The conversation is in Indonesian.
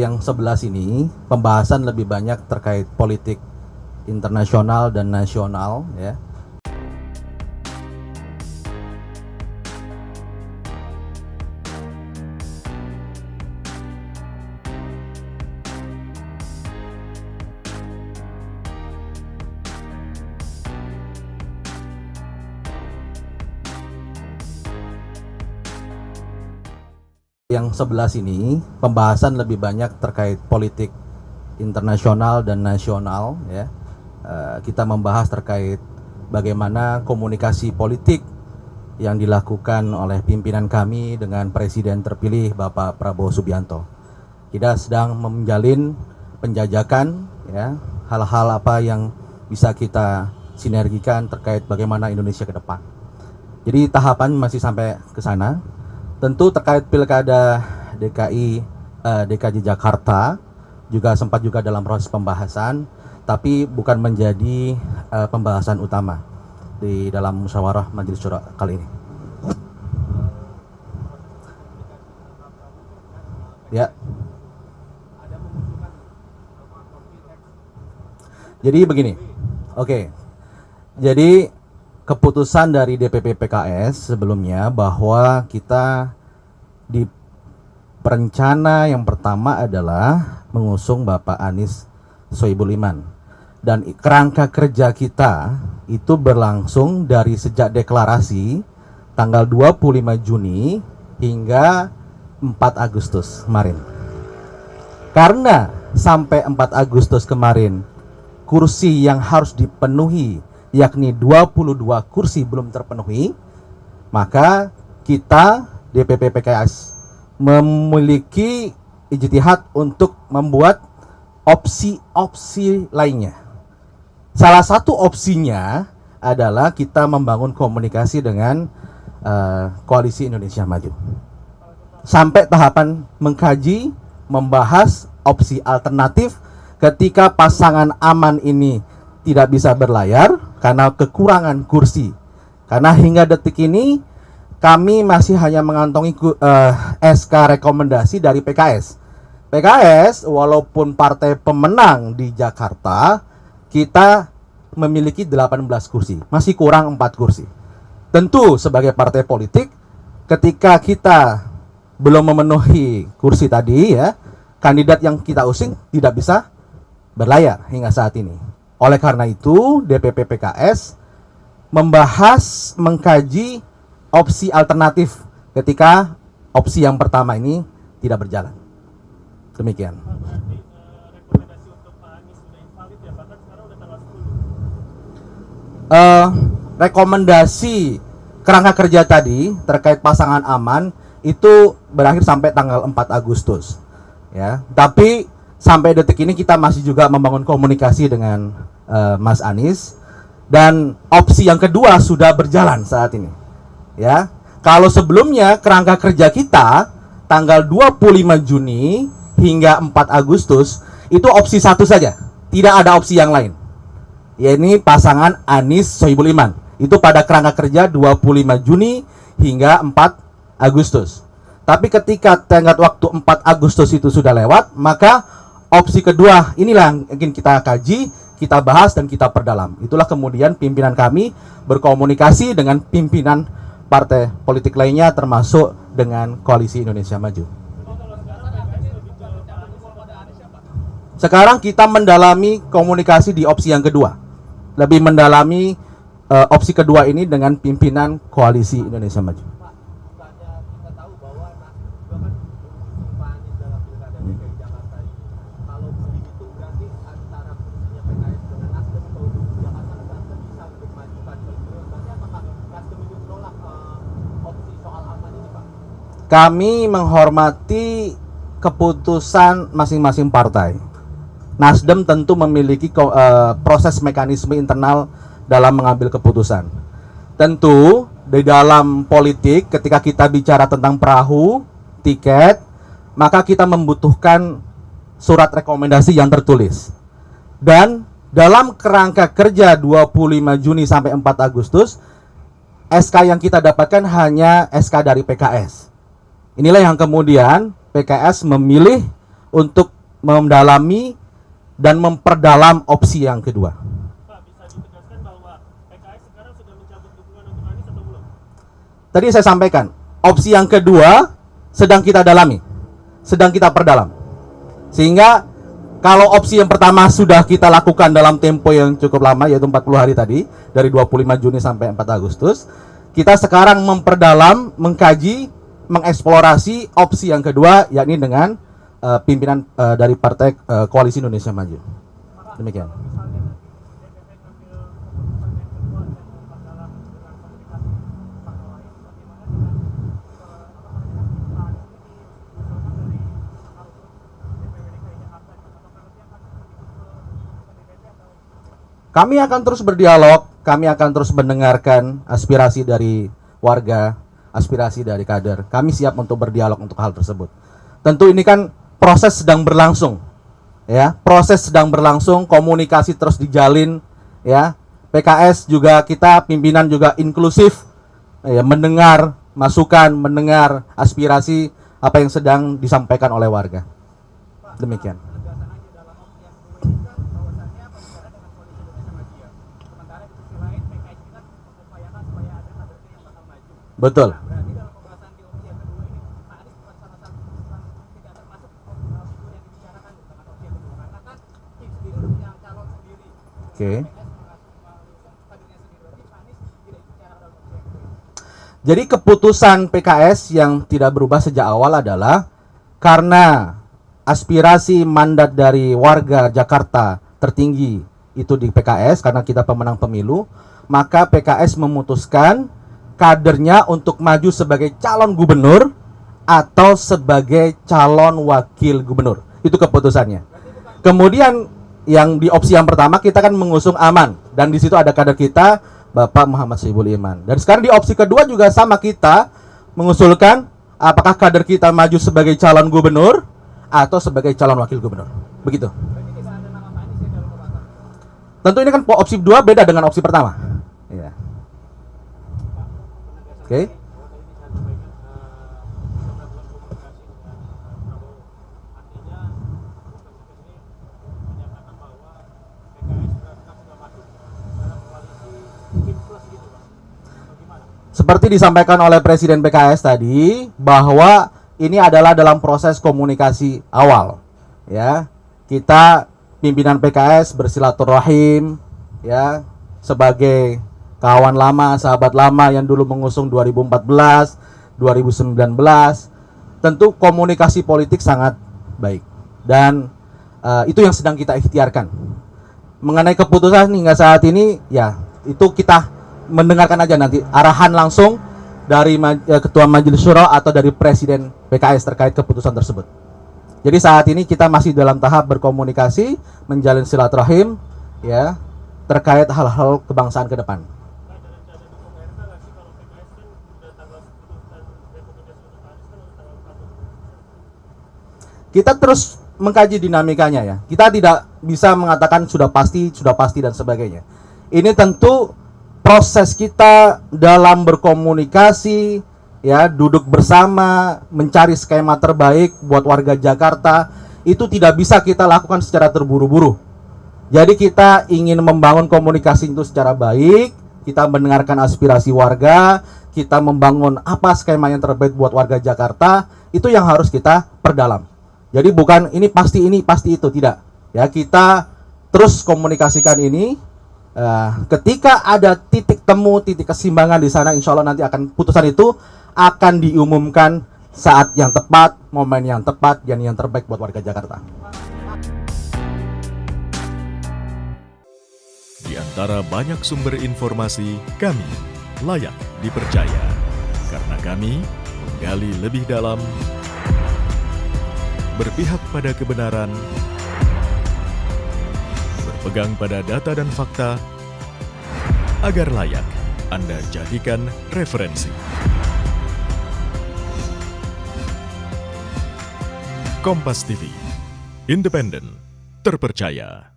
Yang sebelah sini pembahasan lebih banyak terkait politik internasional dan nasional, ya. Yang sebelah sini pembahasan lebih banyak terkait politik internasional dan nasional, ya. Kita membahas terkait bagaimana komunikasi politik yang dilakukan oleh pimpinan kami dengan Presiden terpilih Bapak Prabowo Subianto. Kita sedang menjalin penjajakan, ya, hal-hal apa yang bisa kita sinergikan terkait bagaimana Indonesia ke depan. Jadi tahapan masih sampai ke sana. Tentu terkait pilkada DKI Jakarta juga sempat juga dalam proses pembahasan, tapi bukan menjadi pembahasan utama di dalam musyawarah Majelis Syuro kali ini. Ya. Jadi begini. Oke. Jadi keputusan dari DPP PKS sebelumnya bahwa kita di perencana yang pertama adalah mengusung Bapak Anies Sohibul Iman, dan kerangka kerja kita itu berlangsung dari sejak deklarasi tanggal 25 Juni hingga 4 Agustus kemarin. Karena sampai 4 Agustus kemarin kursi yang harus dipenuhi yakni 22 kursi belum terpenuhi, maka kita DPP PKS memiliki ijtihad untuk membuat opsi-opsi lainnya. Salah satu opsinya adalah kita membangun komunikasi dengan Koalisi Indonesia Maju. Sampai tahapan mengkaji, membahas opsi alternatif ketika pasangan aman ini tidak bisa berlayar karena kekurangan kursi. Karena hingga detik ini kami masih hanya mengantongi SK rekomendasi dari PKS. PKS walaupun partai pemenang di Jakarta, kita memiliki 18 kursi, masih kurang 4 kursi. Tentu sebagai partai politik, ketika kita belum memenuhi kursi tadi, ya, kandidat yang kita usung tidak bisa berlayar hingga saat ini. Oleh karena itu, DPP PKS membahas, mengkaji opsi alternatif ketika opsi yang pertama ini tidak berjalan. Demikian. Rekomendasi kerangka kerja tadi terkait pasangan aman itu berakhir sampai tanggal 4 Agustus. Ya, tapi sampai detik ini kita masih juga membangun komunikasi dengan Mas Anies, dan opsi yang kedua sudah berjalan saat ini. Ya, kalau sebelumnya kerangka kerja kita tanggal 25 Juni hingga 4 Agustus itu opsi satu saja, tidak ada opsi yang lain. Ya, ini pasangan Anies Sohibul Iman. Itu pada kerangka kerja 25 Juni hingga 4 Agustus. Tapi ketika tenggat waktu 4 Agustus itu sudah lewat, maka opsi kedua inilah yang ingin kita kaji, kita bahas, dan kita perdalam. Itulah kemudian pimpinan kami berkomunikasi dengan pimpinan partai politik lainnya termasuk dengan Koalisi Indonesia Maju. Sekarang kita mendalami komunikasi di opsi yang kedua. Lebih mendalami opsi kedua ini dengan pimpinan Koalisi Indonesia Maju. Kami menghormati keputusan masing-masing partai. Nasdem tentu memiliki proses mekanisme internal dalam mengambil keputusan. Tentu di dalam politik ketika kita bicara tentang perahu, tiket, maka kita membutuhkan surat rekomendasi yang tertulis. Dan dalam kerangka kerja 25 Juni sampai 4 Agustus, SK yang kita dapatkan hanya SK dari PKS. Inilah yang kemudian PKS memilih untuk mendalami dan memperdalam opsi yang kedua. Pak, bisa ditegaskan bahwa PKS sekarang sudah mencabut dukungan untuk Anies atau belum? Tadi saya sampaikan, opsi yang kedua sedang kita dalami, sedang kita perdalam. Sehingga kalau opsi yang pertama sudah kita lakukan dalam tempo yang cukup lama, yaitu 40 hari tadi, dari 25 Juni sampai 4 Agustus, kita sekarang memperdalam, mengkaji, mengeksplorasi opsi yang kedua, yakni dengan pimpinan dari Partai Koalisi Indonesia Maju. Demikian. Kami akan terus berdialog, kami akan terus mendengarkan aspirasi dari warga, aspirasi dari kader. Kami siap untuk berdialog untuk hal tersebut. Tentu ini kan proses sedang berlangsung, ya. Proses sedang berlangsung, komunikasi terus dijalin, ya. PKS juga kita pimpinan juga inklusif, ya, mendengar masukan, mendengar aspirasi apa yang sedang disampaikan oleh warga. Demikian. Betul. Oke. Jadi keputusan PKS yang tidak berubah sejak awal adalah karena aspirasi mandat dari warga Jakarta tertinggi itu di PKS karena kita pemenang pemilu, maka PKS memutuskan kadernya untuk maju sebagai calon gubernur atau sebagai calon wakil gubernur. Itu keputusannya. Kemudian yang di opsi yang pertama kita kan mengusung Aman, dan di situ ada kader kita Bapak Muhammad Soebul Iman. Dan sekarang di opsi kedua juga sama, kita mengusulkan apakah kader kita maju sebagai calon gubernur atau sebagai calon wakil gubernur. Begitu. Tentu ini kan opsi 2 beda dengan opsi pertama. Ya. Oke. Seperti disampaikan oleh Presiden PKS tadi, bahwa ini adalah dalam proses komunikasi awal, ya. Kita pimpinan PKS bersilaturahim, ya, sebagai kawan lama, sahabat lama yang dulu mengusung 2014, 2019. Tentu komunikasi politik sangat baik, dan itu yang sedang kita ikhtiarkan. Mengenai keputusan hingga saat ini, ya, itu kita mendengarkan aja nanti arahan langsung dari Ketua Majelis Syuro atau dari Presiden PKS terkait keputusan tersebut. Jadi saat ini kita masih dalam tahap berkomunikasi, menjalin silaturahim, ya, terkait hal-hal kebangsaan ke depan. Kita terus mengkaji dinamikanya, ya. Kita tidak bisa mengatakan sudah pasti dan sebagainya. Ini tentu proses kita dalam berkomunikasi, ya, duduk bersama, mencari skema terbaik buat warga Jakarta, itu tidak bisa kita lakukan secara terburu-buru. Jadi kita ingin membangun komunikasi itu secara baik, kita mendengarkan aspirasi warga, kita membangun apa skema yang terbaik buat warga Jakarta, itu yang harus kita perdalam. Jadi bukan ini pasti itu, tidak. Ya, kita terus komunikasikan ini. Ketika ada titik temu, titik keseimbangan di sana, insya Allah nanti akan putusan itu akan diumumkan saat yang tepat, momen yang tepat, dan yang terbaik buat warga Jakarta. Di antara banyak sumber informasi, kami layak dipercaya karena kami menggali lebih dalam, berpihak pada kebenaran, berpegang pada data dan fakta, agar layak Anda jadikan referensi. Kompas TV, independen, terpercaya.